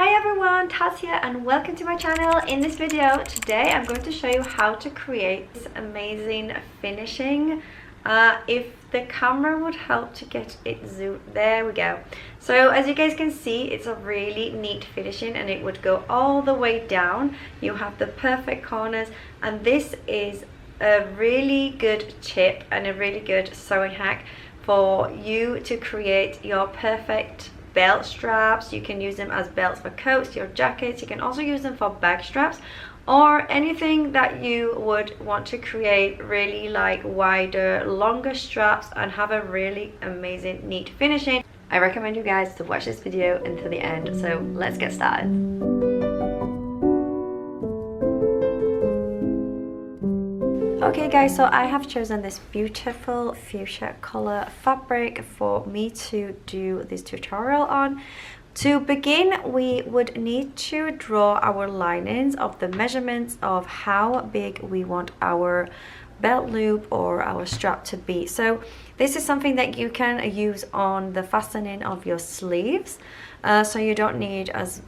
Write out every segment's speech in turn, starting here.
Hi everyone, Taz here and welcome to my channel. In this video today I'm going to show you how to create this amazing finishing. If the camera would help to get it zoomed, there we go. So as you guys can see, it's a really neat finishing and it would go all the way down. You have the perfect corners, and this is a really good tip and a really good sewing hack for you to create your perfect belt straps. You can use them as belts for coats, your jackets. You can also use them for bag straps or anything that you would want to create really like wider, longer straps and have a really amazing neat finishing. I recommend you guys to watch this video until the end. So let's get started. Okay guys, so I have chosen this beautiful fuchsia color fabric for me to do this tutorial on. To begin, we would need to draw our linings of the measurements of how big we want our belt loop or our strap to be. So this is something that you can use on the fastening of your sleeves, so you don't need as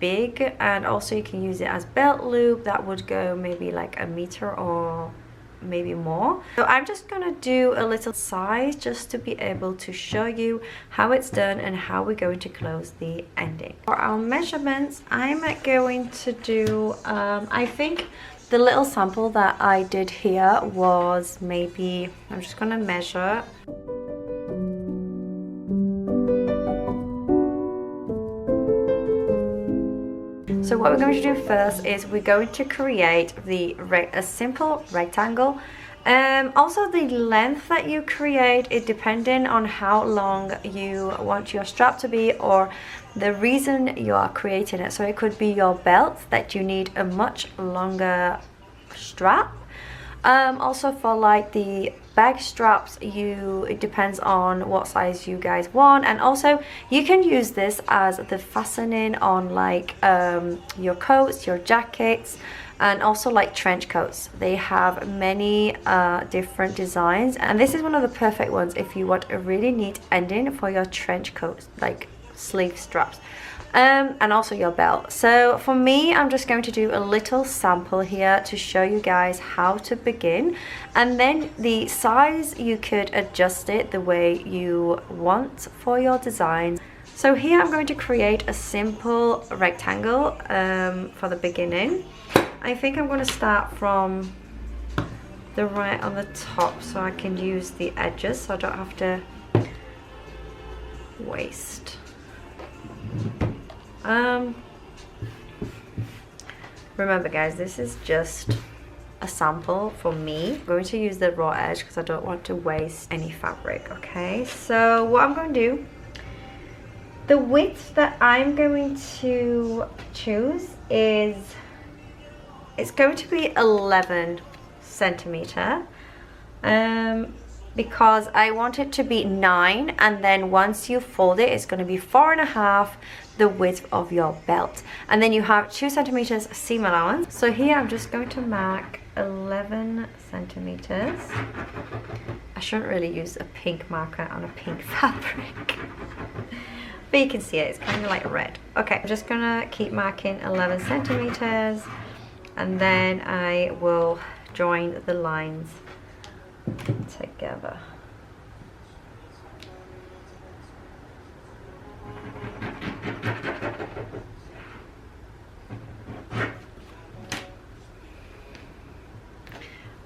big, and also you can use it as belt loop. That would go maybe like a meter or maybe more. So I'm just gonna do a little size just to be able to show you how it's done and how we're going to close the ending. For our measurements, I'm going to do I think the little sample that I did here was maybe, I'm just gonna measure. So what we're going to do first is we're going to create a simple rectangle. Also the length that you create is depending on how long you want your strap to be or the reason you are creating it. So it could be your belt that you need a much longer strap. Also for like the bag straps, it depends on what size you guys want, and also you can use this as the fastening on like your coats, your jackets, and also like trench coats. They have many different designs, and this is one of the perfect ones if you want a really neat ending for your trench coats, like sleeve straps. And also your belt. So for me, I'm just going to do a little sample here to show you guys how to begin, and then the size you could adjust it the way you want for your design. So here I'm going to create a simple rectangle for the beginning. I think I'm going to start from the right on the top so I can use the edges so I don't have to waste. Remember guys, this is just a sample for me. I'm going to use the raw edge because I don't want to waste any fabric. Okay, so what I'm going to do, the width that I'm going to choose is, it's going to be 11 centimeter, because I want it to be 9, and then once you fold it, it's going to be 4.5 the width of your belt, and then you have 2 centimeters seam allowance. So here I'm just going to mark 11 centimeters. I shouldn't really use a pink marker on a pink fabric, but you can see it, it's kind of like red. Okay, I'm just gonna keep marking 11 centimeters, and then I will join the lines together.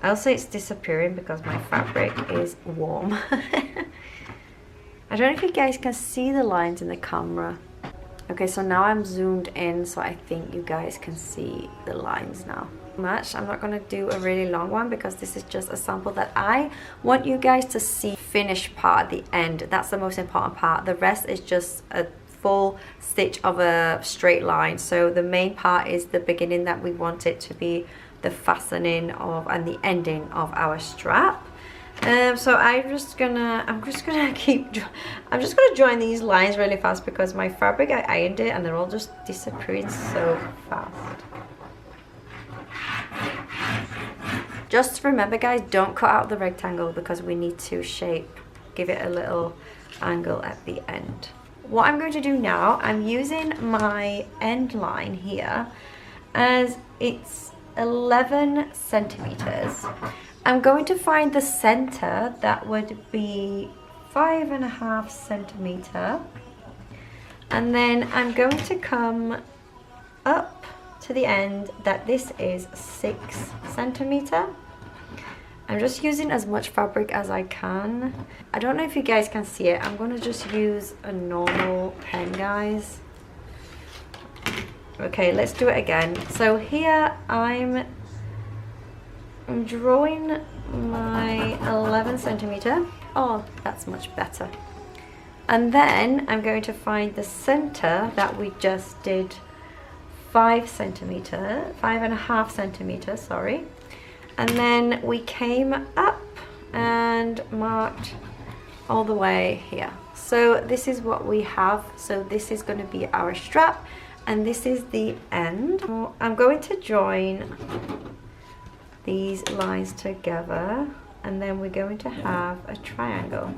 Also, it's disappearing because my fabric is warm. I don't know if you guys can see the lines in the camera. Okay, so now I'm zoomed in, so I think you guys can see the lines now. I'm not going to do a really long one because this is just a sample that I want you guys to see finished part at the end. That's the most important part. The rest is just a full stitch of a straight line. So the main part is the beginning that we want it to be the fastening of and the ending of our strap. So I'm just gonna join these lines really fast because my fabric, I ironed it and they're all just disappearing so fast. Just remember guys, don't cut out the rectangle because we need to give it a little angle at the end. what I'm going to do now, I'm using my end line here as it's 11 centimeters. I'm going to find the center that would be 5.5 centimeter, and then I'm going to come up to the end that this is 6 centimeter. I'm just using as much fabric as I can. I don't know if you guys can see it. I'm gonna just use a normal pen, guys. Okay, let's do it again. So here I'm drawing my 11 centimeter. Oh, that's much better. And then I'm going to find the center that we just did 5.5 centimeters, sorry. And then we came up and marked all the way here. So this is what we have. So this is going to be our strap, and this is the end. I'm going to join these lines together, and then we're going to have a triangle.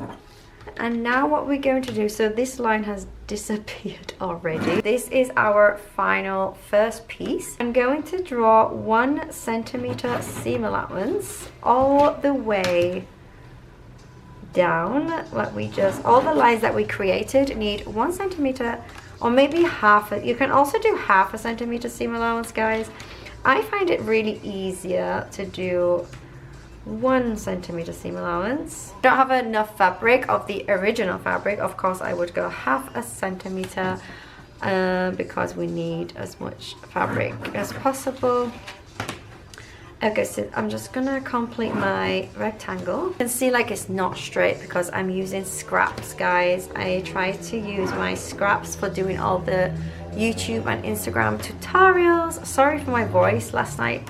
And now what we're going to do, so this line has disappeared already. This is our final first piece. I'm going to draw 1 centimeter seam allowance all the way down. All the lines that we created need 1 centimeter, or maybe half. You can also do 1/2 centimeter seam allowance, guys. I find it really easier to do 1 centimeter seam allowance. Don't have enough fabric of the original fabric. Of course, I would go 1/2 centimeter because we need as much fabric as possible. Okay, so I'm just gonna complete my rectangle. You can see like it's not straight because I'm using scraps, guys. I try to use my scraps for doing all the YouTube and Instagram tutorials. Sorry for my voice. Last night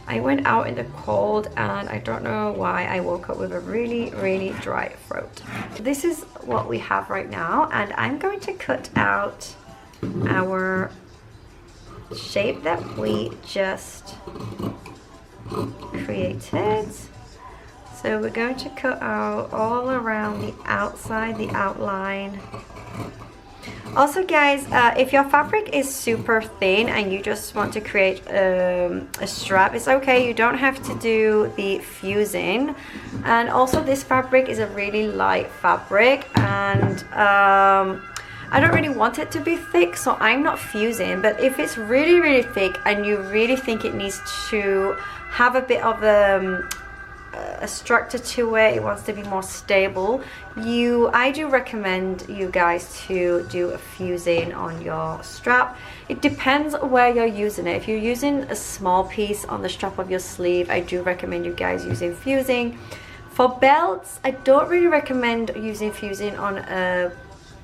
I went out in the cold and I don't know why I woke up with a really dry throat. This is what we have right now, and I'm going to cut out our shape that we just created. So we're going to cut out all around the outside, the outline. Also, guys, if your fabric is super thin and you just want to create a strap, it's okay. You don't have to do the fusing. And also, this fabric is a really light fabric, and I don't really want it to be thick, so I'm not fusing. But if it's really thick and you really think it needs to have a bit of a structure to it, it wants to be more stable, I do recommend you guys to do a fusing on your strap. It depends where you're using it. If you're using a small piece on the strap of your sleeve, I do recommend you guys using fusing. For belts, I don't really recommend using fusing on a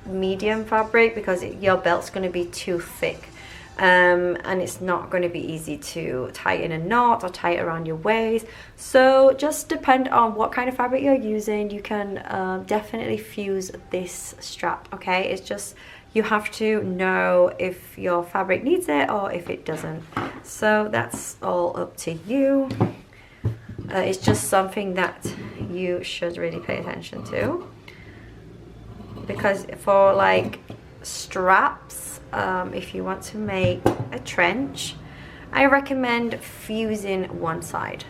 medium fabric because your belt's going to be too thick. And it's not going to be easy to tie in a knot or tie it around your waist. So just depend on what kind of fabric you're using. You can definitely fuse this strap, okay? It's just you have to know if your fabric needs it or if it doesn't. So that's all up to you. It's just something that you should really pay attention to, because for like straps, if you want to make a trench, I recommend fusing one side.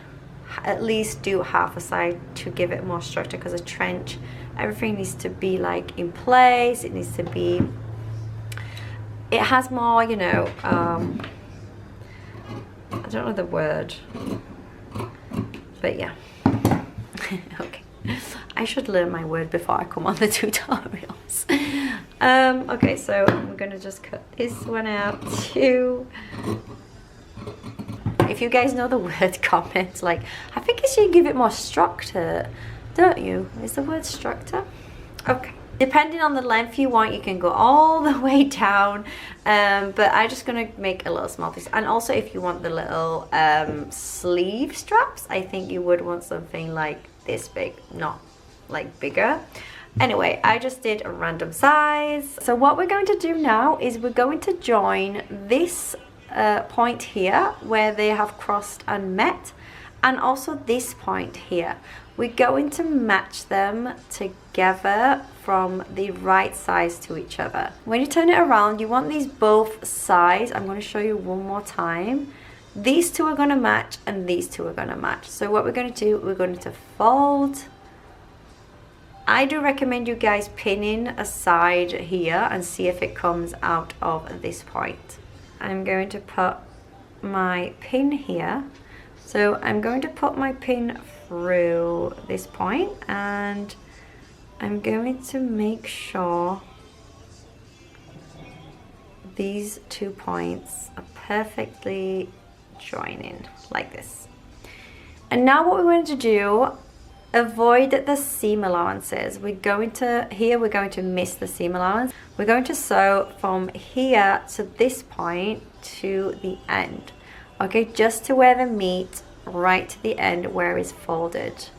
At least do half a side to give it more structure, because a trench, everything needs to be like in place. It needs to be, it has more, you know, I don't know the word, but yeah. Okay, I should learn my word before I come on the tutorials. Okay, so I'm gonna just cut this one out too. If you guys know the word, comment. Like, I think you should give it more structure, don't you? Is the word structure? Okay. Depending on the length you want, you can go all the way down, but I'm just gonna make a little small piece. And also, if you want the little sleeve straps, I think you would want something like this big, not like bigger. Anyway, I just did a random size. So what we're going to do now is we're going to join this point here where they have crossed and met, and also this point here. we're going to match them together from the right sides to each other. When you turn it around, you want these both sides. I'm going to show you one more time. These two are going to match and these two are going to match. So what we're going to do, we're going to fold. I do recommend you guys pinning a side here and see if it comes out of this point. I'm going to put my pin here. So I'm going to put my pin through this point and I'm going to make sure these 2 points are perfectly joining like this. And now what we're going to do, avoid the seam allowances. We're going to miss the seam allowance. We're going to sew from here to this point to the end. Okay, just to where the meet, right to the end where it's folded.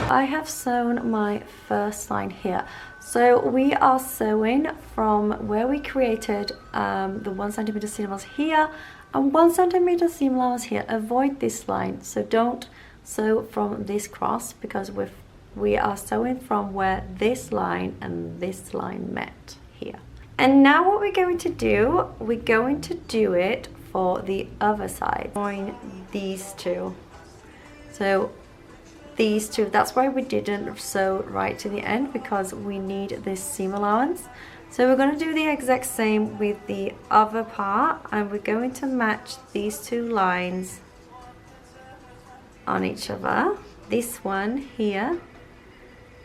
I have sewn my first line here. So we are sewing from where we created the 1 centimeter seam allowance here and 1 centimeter seam allowance here. Avoid this line, so don't sew from this cross because we are sewing from where this line and this line met here. And now what we're going to do, we're going to do it for the other side. Join these two. So these two, that's why we didn't sew right to the end, because we need this seam allowance. So we're going to do the exact same with the other part, and we're going to match these 2 lines on each other. This one here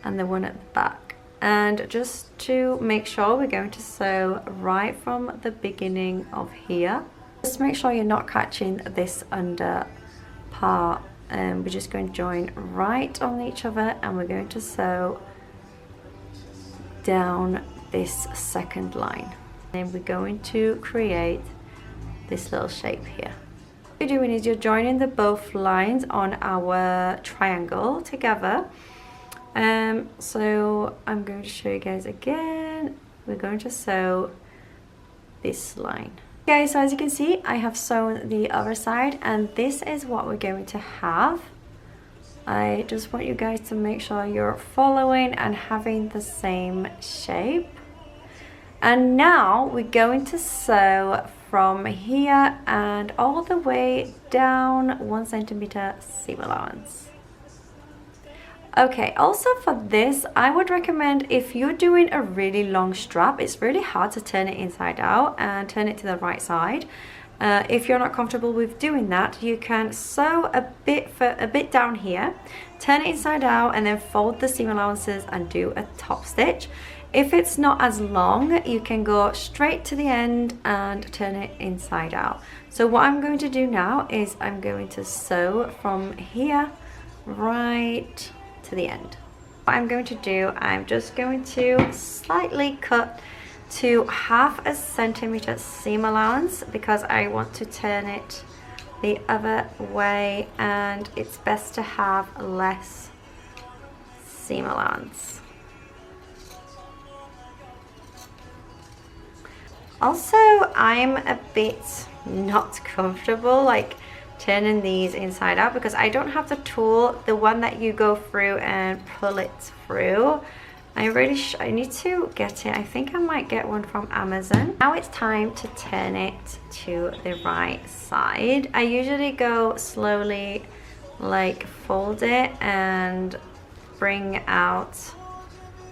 and the one at the back. And just to make sure, we're going to sew right from the beginning of here. Just make sure you're not catching this under part. We're just going to join right on each other and we're going to sew down this second line. And we're going to create this little shape here. What you're doing is you're joining the both lines on our triangle together. So I'm going to show you guys again. We're going to sew this line. Okay, so as you can see, I have sewn the other side and this is what we're going to have. I just want you guys to make sure you're following and having the same shape. And now we're going to sew from here and all the way down 1 centimeter seam allowance. Okay, also for this, I would recommend if you're doing a really long strap, it's really hard to turn it inside out and turn it to the right side. If you're not comfortable with doing that, you can sew a bit down here, turn it inside out and then fold the seam allowances and do a top stitch. If it's not as long, you can go straight to the end and turn it inside out. So what I'm going to do now is I'm going to sew from here right to the end. What I'm going to do, I'm just going to slightly cut to 1/2 centimeter seam allowance because I want to turn it the other way and it's best to have less seam allowance. Also, I'm a bit not comfortable like turning these inside out because I don't have the tool, the one that you go through and pull it through. I need to get it. I think I might get one from Amazon. Now it's time to turn it to the right side. I usually go slowly, like fold it and bring out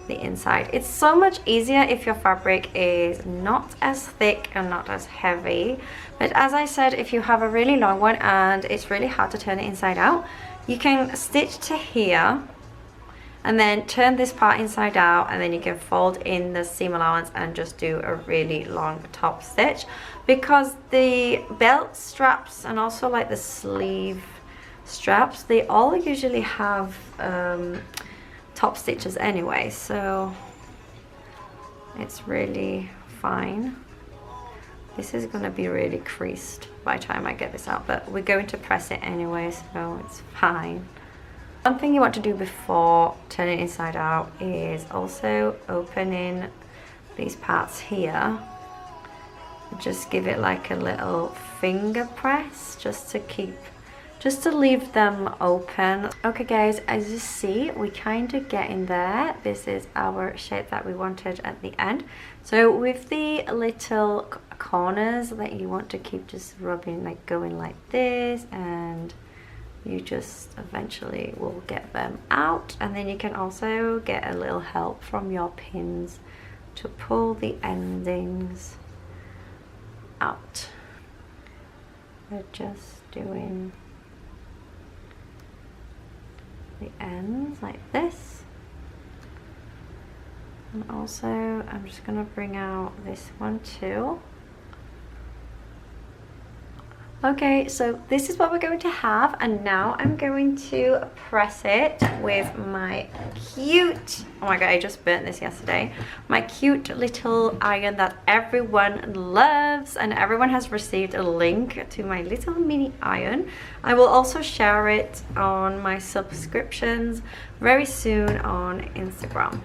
the inside. It's so much easier if your fabric is not as thick and not as heavy, but as I said, if you have a really long one and it's really hard to turn it inside out, you can stitch to here and then turn this part inside out and then you can fold in the seam allowance and just do a really long top stitch, because the belt straps and also like the sleeve straps, they all usually have top stitches anyway, so it's really fine. This is going to be really creased by the time I get this out, but we're going to press it anyway, so it's fine. One thing you want to do before turning inside out is also opening these parts here just give it like a little finger press just to leave them open. Okay guys, as you see, we kind of get in there. This is our shape that we wanted at the end. So with the little corners that you want to keep just rubbing, like going like this, and you just eventually will get them out. And then you can also get a little help from your pins to pull the endings out. We're just doing the ends like this. And also I'm just gonna bring out this one too. Okay, so this is what we're going to have, and now I'm going to press it with my cute, oh my god, I just burnt this yesterday, my cute little iron that everyone loves, and everyone has received a link to my little mini iron. I will also share it on my subscriptions very soon on Instagram.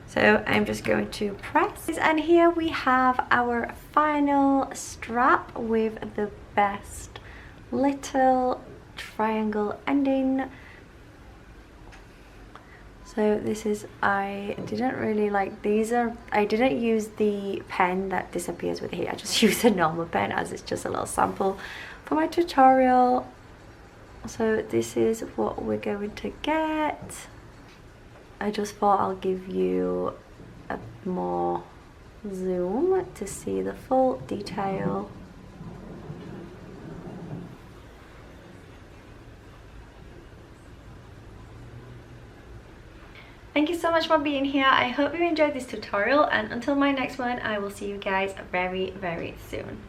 So I'm just going to press, and here we have our final strap with the best little triangle ending. So this is, I didn't really like these, I didn't use the pen that disappears with the heat. I just used a normal pen as it's just a little sample for my tutorial. So this is what we're going to get. I just thought I'll give you a more zoom to see the full detail. Thank you so much for being here. I hope you enjoyed this tutorial, and until my next one, I will see you guys very, very soon.